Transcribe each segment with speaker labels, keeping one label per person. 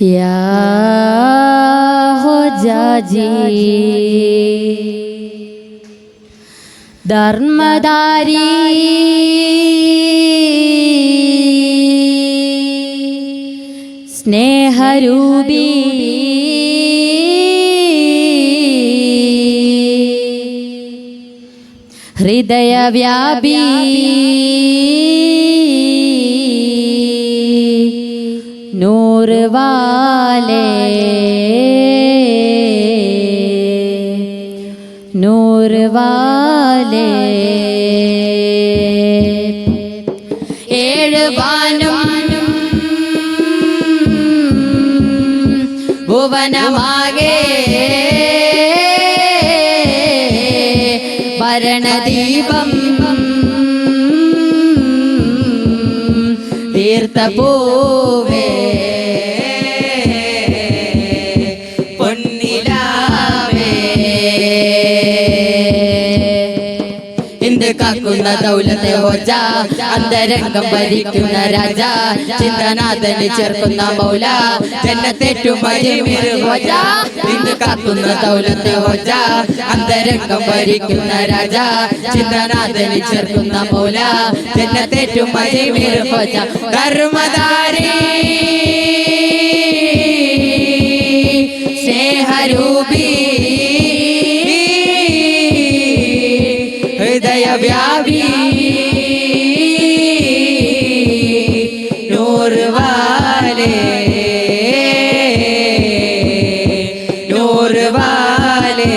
Speaker 1: या हो जाजी धर्मधारी स्नेहरूपी हृदयव्यापी नूर वाले नूर वाले ഏഴുവാനും ഭുവനമാകെ ഭരണദീപം തീർത്ഥപൂവേ പൊന്നിലാവേ ഇന്ത് കാക്കുന്ന ദൗലത്തെ ഹോജ അന്തരംഗം ഭരിക്കുന്ന രാജ ചിന്തനാഥന് ചേർക്കുന്ന മൗല ജന്നത്തേറ്റും അജ്മീർ ഹോജ ഇന്ത് കാക്കുന്ന ദൗലത്തെ ഹോജ അന്തരംഗം ഭരിക്കുന്ന രാജ ചിന്തനാഥന് ചേർക്കുന്ന മൗല ജന്നത്തേറ്റും അജ്മീർ ഹോജ ധർമ്മധാരി സ്നേഹരൂപി हृदयव्यापी नूर वाले नूर वाले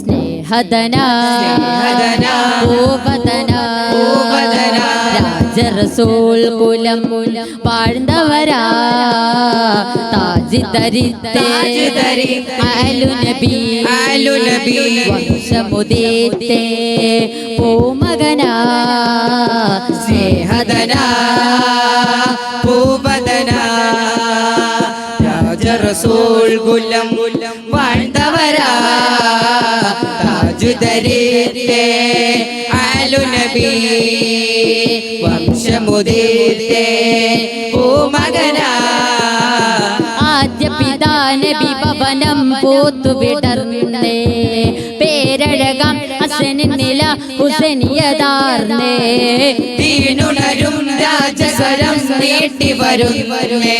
Speaker 1: स्नेहदना भूपदना രാജറസൂൽ കുലം പാഴ്ന്നവരാ താജ് ധരിത്തേ ആലുനബി വംശമുദീത്തേ പൂമകനാ
Speaker 2: സ്നേഹദനാ ഭൂപദനാ രാജറസൂൽ കുലം വാഴ്ന്നവരാ താജ് ധരിത്തേ ആലുനബി വംശമുദീത്തേ പൂമകനാ
Speaker 1: ആദ്യ പിതാ നബി ഭവനം പൂത്തുവിടർന്നേ പേരഴകാം ഹസനില ഹുസൈനിയതാർന്നേ
Speaker 2: തീനുണരും രാജസ്വരം നീട്ടി വരുന്നേ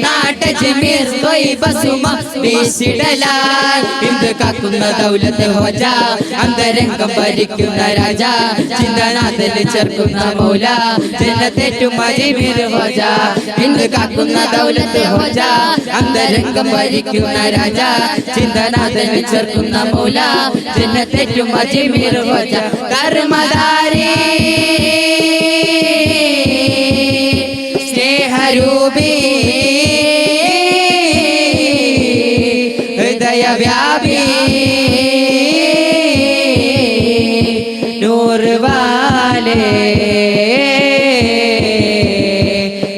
Speaker 2: നാട്ടജ്മീർ ത്വയ്ബസുമ വീശിടലാൽ ഇന്ത് കാക്കുന്ന ദൗലത്തെ ഹോജ അന്തരംഗം ഭരിക്കുന്ന രാജ ചിന്തനാഥന് ചേർക്കുന്ന മൗല ജന്നത്തേറ്റും അജ്മീർ ഹോജ ഇന്ത് കാക്കുന്ന ദൗലത്തെ ഹോജ അന്തരംഗം ഭരിക്കുന്ന രാജ ചിന്തനാഥന് ചേർക്കുന്ന മൗല ജന്നത്തേറ്റും അജ്മീർ ഹോജ ധർമ്മധാരി സ്നേഹരൂപി ഹൃദയവ്യാപി നൂർ വാലെ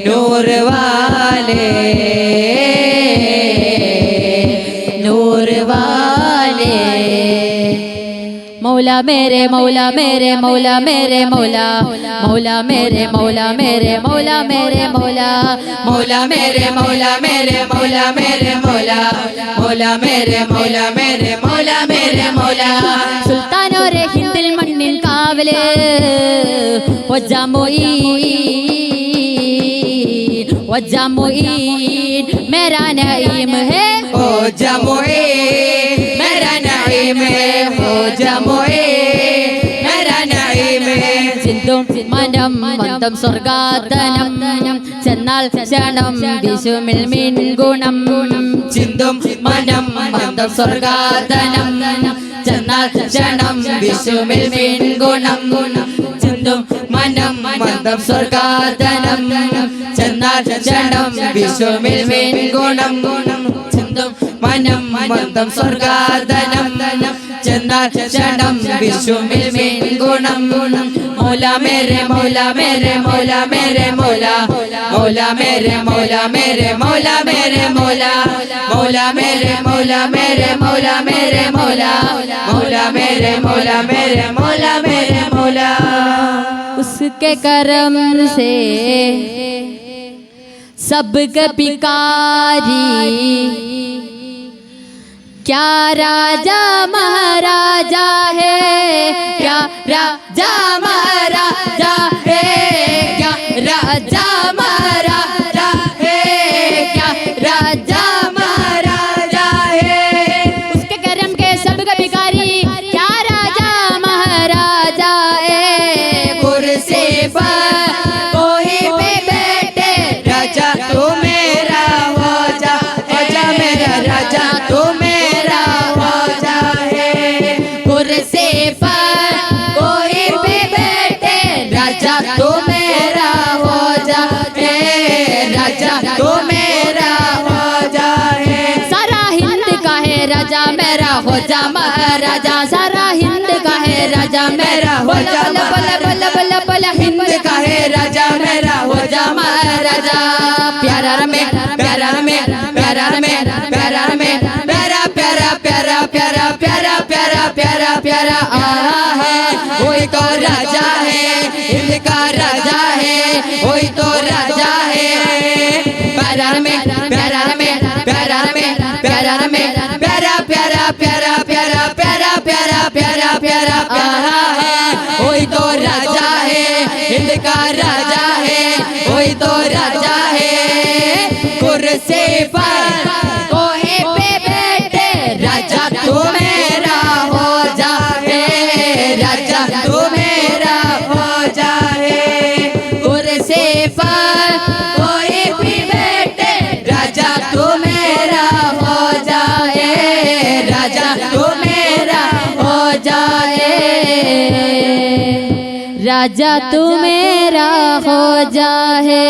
Speaker 2: നൂർ വാലെ
Speaker 1: नूर वाले मौला मेरे मौला मेरे मौला मेरे मौला मौला मेरे मौला मेरे मौला मेरे मौला
Speaker 2: मौला मेरे मौला मेरे मौला मेरे मौला मौला मेरे मौला मेरे मौला मेरे मौला
Speaker 1: സുൽത്താനോരെ ഹിന്ദിൽ മണ്ണിൽ കാവല് വജമുഈൻ मेरा नईम है
Speaker 2: ओ जमुईन मेरा नईम है ओ जमुईन मेरा नईम है
Speaker 1: ചിന്തും മനം മന്ദം സ്വർഗാതനം ചെന്നാൽ ക്ഷണം വിശുമിൽ മിൻ ഗുണം
Speaker 2: ചിന്തും മനം മന്ദം സ്വർഗാതനം ചെന്നാൽ ക്ഷണം വിശുമിൽ മിൻ ഗുണം ചിന്തും മനം മന്ദം സ്വർഗാതനം ചെന്നാൽ ക്ഷണം വിശുമിൽ മിൻ ഗുണം ചിന്തും മനം മന്ദം സ്വർഗാതനം ചെന്നാൽ ക്ഷണം വിശുമിൽ മിൻ ഗുണം मौला मेरे मौला मेरे मौला मेरे मौला मौला मेरे मौला मेरे मौला मेरे मौला मौला मेरे मौला मेरे मौला मेरे मौला मौला मेरे मौला मेरे मौला मेरे मौला।
Speaker 1: उसके करम से सबके पिकारी, क्या राजा महाराजा है, क्या राजा महाराजा है, क्या राजा महाराजा है, क्या राजा महाराजा है। उसके करम के सबके भिखारी, क्या राजा महाराजा है।
Speaker 2: कुर्सी पर कोई पे बैठे, राजा तू मेरा हो जा, राजा मेरा राजा तू मेरा हो जा है।
Speaker 1: कुर्सी पर कोई भी बैठे, राजा तू मेरा हो जाए, राजा
Speaker 2: तू मेरा हो जा है।
Speaker 1: सारा हिंद का है राजा मेरा हो जा महाराजा, सारा हिंद का है राजा मेरा हो जा, बल बल बल बल हिंद
Speaker 2: का है राजा मेरा हो जा महाराजा।
Speaker 1: प्यारा में प्यारा में प्यारा में प्यारा में
Speaker 2: प्यारा प्यारा प्यारा प्यारा प्यारा प्यारा प्यारा प्यारा आहा है, वही तो राजा है, हिंद का राजा है, वही तो राजा है। प्यारा में प्यारा में प्यारा में प्यारा में प्यारा प्यारा प्यारा प्यारा प्यारा प्यारा प्यारा प्यारा आहा है, वही तो राजा है, हिंद का राजा है, वही तो राजा है। कुर्सी पर कोई पे बैठे, राजा तू मेरा हो जाए, राजा तू मेरा हो जाए। कुर्सी पर कोई भी बैठे, राजा तू मेरा हो जाए, राजा तू मेरा हो जाए,
Speaker 1: राजा तू मेरा हो जाए।